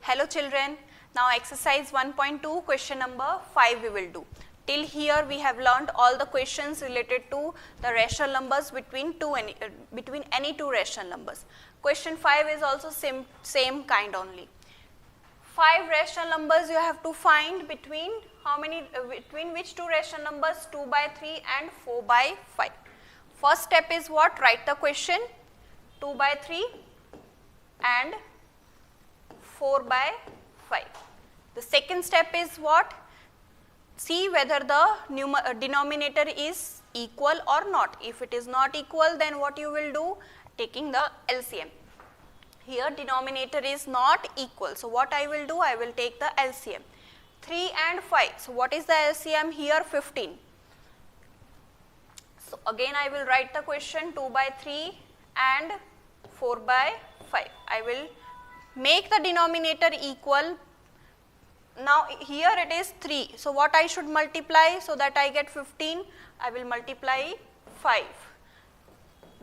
Hello children, now exercise 1.2 question number 5 we will do. Till here we have learned all the questions related to the rational numbers between any two rational numbers. Question 5 is also same kind only. 5 rational numbers you have to find between between which two rational numbers, 2 by 3 and 4 by 5. First step is what? Write the question 2 by 3 and 4 by 5. The second step is what? See whether the denominator is equal or not. If it is not equal, then what you will do? Taking the LCM. Here denominator is not equal. So what I will do? I will take the LCM. 3 and 5. So what is the LCM here? 15. So again I will write the question 2 by 3 and 4 by 5. I will make the denominator equal. Now here it is 3. So what I should multiply so that I get 15? I will multiply 5.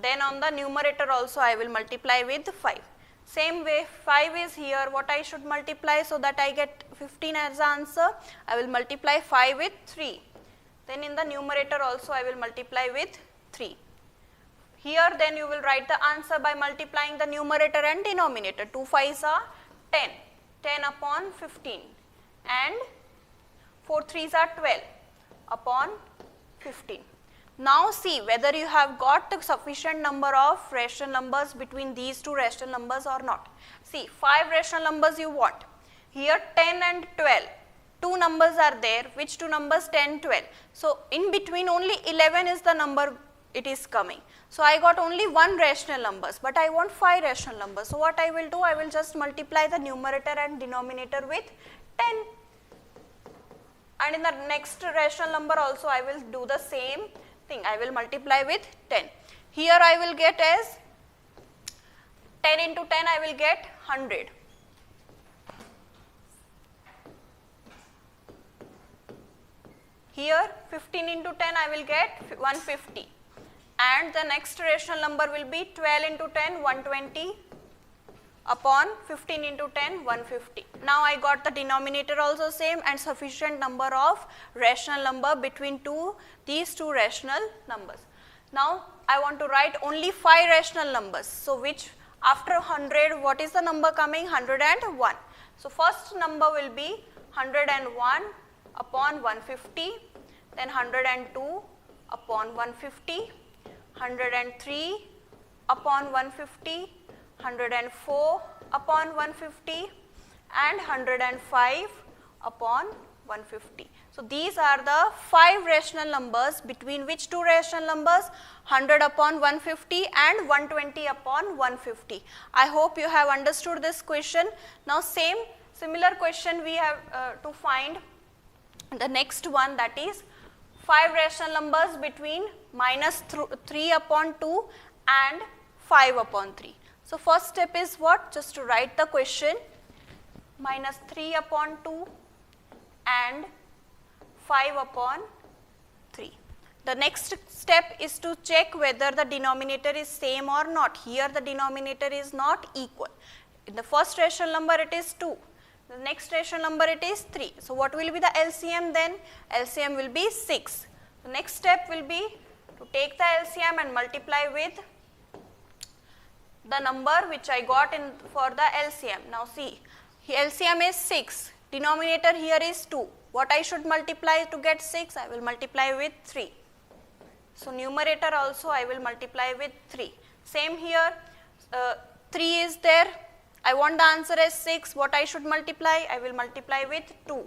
Then on the numerator also I will multiply with 5. Same way 5 is here, what I should multiply so that I get 15 as the answer? I will multiply 5 with 3. Then in the numerator also I will multiply with 3. Here then you will write the answer by multiplying the numerator and denominator. 2 5s are 10. 10 upon 15 and 4 3s are 12 upon 15. Now see whether you have got the sufficient number of rational numbers between these two rational numbers or not. See 5 rational numbers you want. Here 10 and 12. Two numbers are there. Which two numbers? 10, 12. So in between only 11 is the number it is coming. So I got only one rational numbers, but I want 5 rational numbers. So what I will do? I will just multiply the numerator and denominator with 10. And in the next rational number also I will do the same thing. I will multiply with 10. Here I will get as 10 into 10 I will get 100. Here 15 into 10 I will get 150. And the next rational number will be 12 into 10 120 upon 15 into 10 150. Now I got the denominator also same and sufficient number of rational number between these two rational numbers. Now I want to write only 5 rational numbers. So which after 100 what is the number coming? 101. So first number will be 101 upon 150, then 102 upon 150, 103 upon 150, 104 upon 150 and 105 upon 150. So these are the 5 rational numbers between which two rational numbers? 100 upon 150 and 120 upon 150. I hope you have understood this question. Now similar question we have to find the next one, that is 5 rational numbers between minus 3 upon 2 and 5 upon 3. So first step is what? Just to write the question minus 3 upon 2 and 5 upon 3. The next step is to check whether the denominator is same or not. Here the denominator is not equal. In the first rational number it is 2. The next rational number it is 3. So what will be the LCM then? LCM will be 6. The next step will be to take the LCM and multiply with the number which I got for the LCM. Now see, LCM is 6. Denominator here is 2. What I should multiply to get 6? I will multiply with 3. So numerator also I will multiply with 3. Same here, 3 is there. I want the answer as 6. What I should multiply? I will multiply with 2.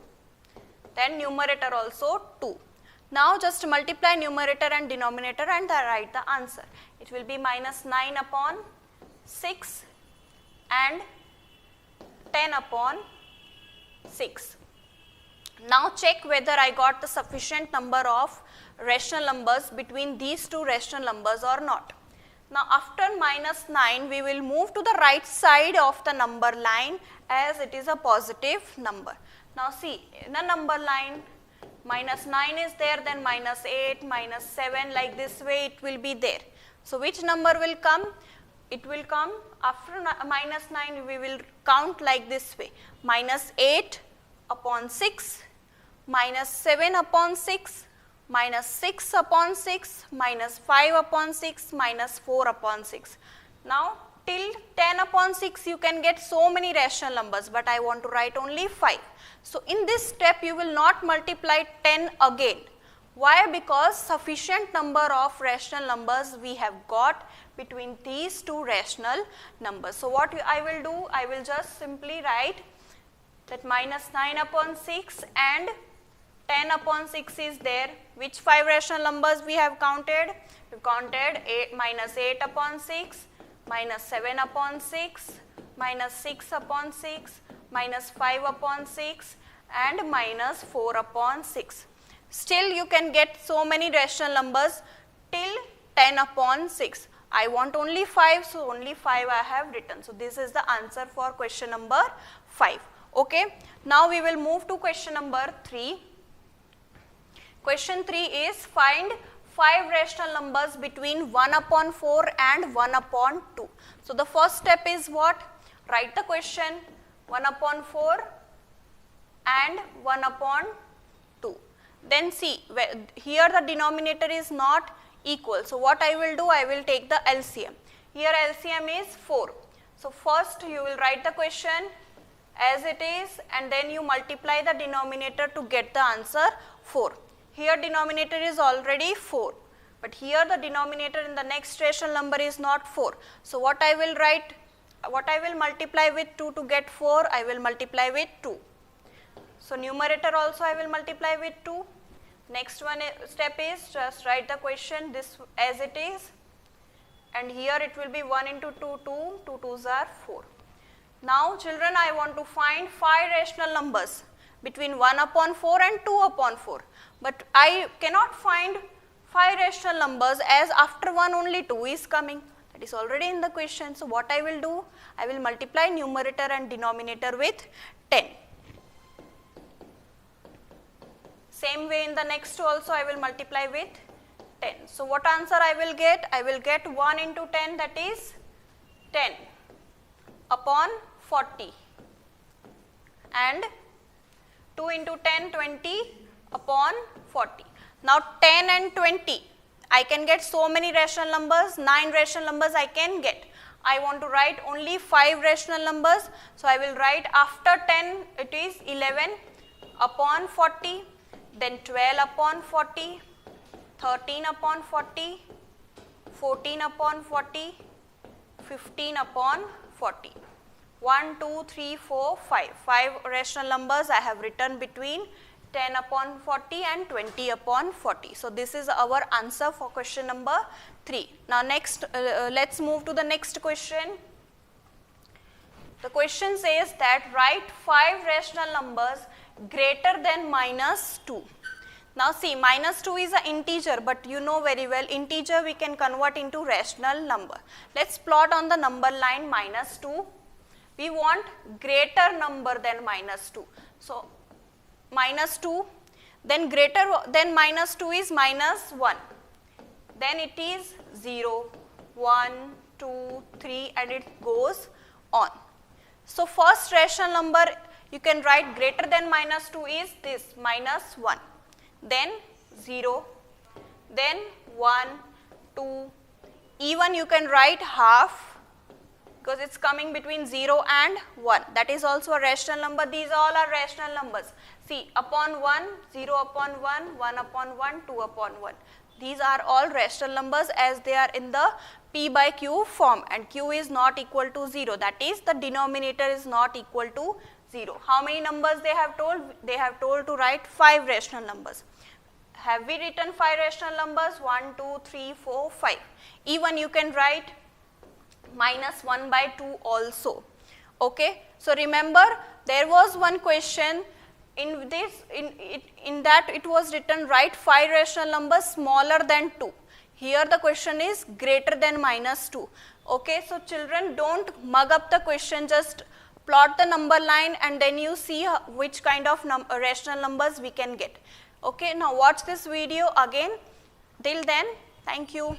Then numerator also 2. Now just multiply numerator and denominator and write the answer. It will be minus 9 upon 6 and 10 upon 6. Now check whether I got the sufficient number of rational numbers between these two rational numbers or not. Now after minus 9 we will move to the right side of the number line as it is a positive number. Now see, in the number line minus 9 is there, then minus 8, minus 7, like this way it will be there. So which number will come? it will come after minus 9, we will count like this way, minus 8 upon 6, minus 7 upon 6, minus 6 upon 6, minus 5 upon 6, minus 4 upon 6. Now till 10 upon 6 you can get so many rational numbers, but I want to write only 5. So in this step you will not multiply 10 again. Why? Because sufficient number of rational numbers we have got between these two rational numbers. So what I will do, I will just simply write that minus 9 upon 6 and 10 upon 6 is there. Which 5 rational numbers we have counted? We counted minus 8 upon 6, minus 7 upon 6, minus 6 upon 6, minus 5 upon 6 and minus 4 upon 6. Still you can get so many rational numbers till 10 upon 6. I want only 5, so only 5 I have written. So this is the answer for question number 5. Okay. Now we will move to question number 3. Question 3 is find 5 rational numbers between 1 upon 4 and 1 upon 2. So the first step is what? Write the question 1 upon 4 and 1 upon 2. Then see, here the denominator is not equal. So what I will do, I will take the LCM. Here LCM is 4. So first you will write the question as it is and then you multiply the denominator to get the answer 4. Here denominator is already 4, but here the denominator in the next rational number is not 4. So what I will write, what I will multiply with 2 to get 4, I will multiply with 2. So numerator also I will multiply with 2. Next one step is just write the question this as it is, and here it will be 1 into 2, 2, 2 2s are 4. Now children, I want to find 5 rational numbers between 1 upon 4 and 2 upon 4. But I cannot find 5 rational numbers as after 1 only 2 is coming. That is already in the question. So what I will do? I will multiply numerator and denominator with 10. Same way in the next two also I will multiply with 10. So what answer I will get? I will get 1 into 10, that is 10 upon 40, and 2 into 10, 20 upon 40. Now 10 and 20, I can get so many rational numbers, 9 rational numbers I can get. I want to write only 5 rational numbers. So I will write after 10 it is 11 upon 40, then 12 upon 40, 13 upon 40, 14 upon 40, 15 upon 40. 1, 2, 3, 4, 5. 5 rational numbers I have written between 10 upon 40 and 20 upon 40. So this is our answer for question number 3. Now next, let's move to the next question. The question says that write 5 rational numbers greater than minus 2. Now see, minus 2 is an integer, but you know very well integer we can convert into rational number. Let's plot on the number line minus 2. We want greater number than minus 2. So minus 2, then greater than minus 2 is minus 1. Then it is 0, 1, 2, 3 and it goes on. So first rational number you can write greater than minus 2 is this, minus 1. Then 0, then 1, 2, even you can write half because it's coming between 0 and 1. That is also a rational number. These all are rational numbers. See, upon 1, 0 upon 1, 1 upon 1, 2 upon 1. These are all rational numbers as they are in the P by Q form, and Q is not equal to 0. That is, the denominator is not equal to 0. How many numbers they have told? They have told to write 5 rational numbers. Have we written 5 rational numbers? 1, 2, 3, 4, 5. Even you can write minus 1 by 2 also. Okay. So remember, there was one question in this, in that it was written write 5 rational numbers smaller than 2. Here the question is greater than minus 2. Okay. So children, don't mug up the question, just plot the number line and then you see which kind of rational numbers we can get. Okay. Now watch this video again. Till then, thank you.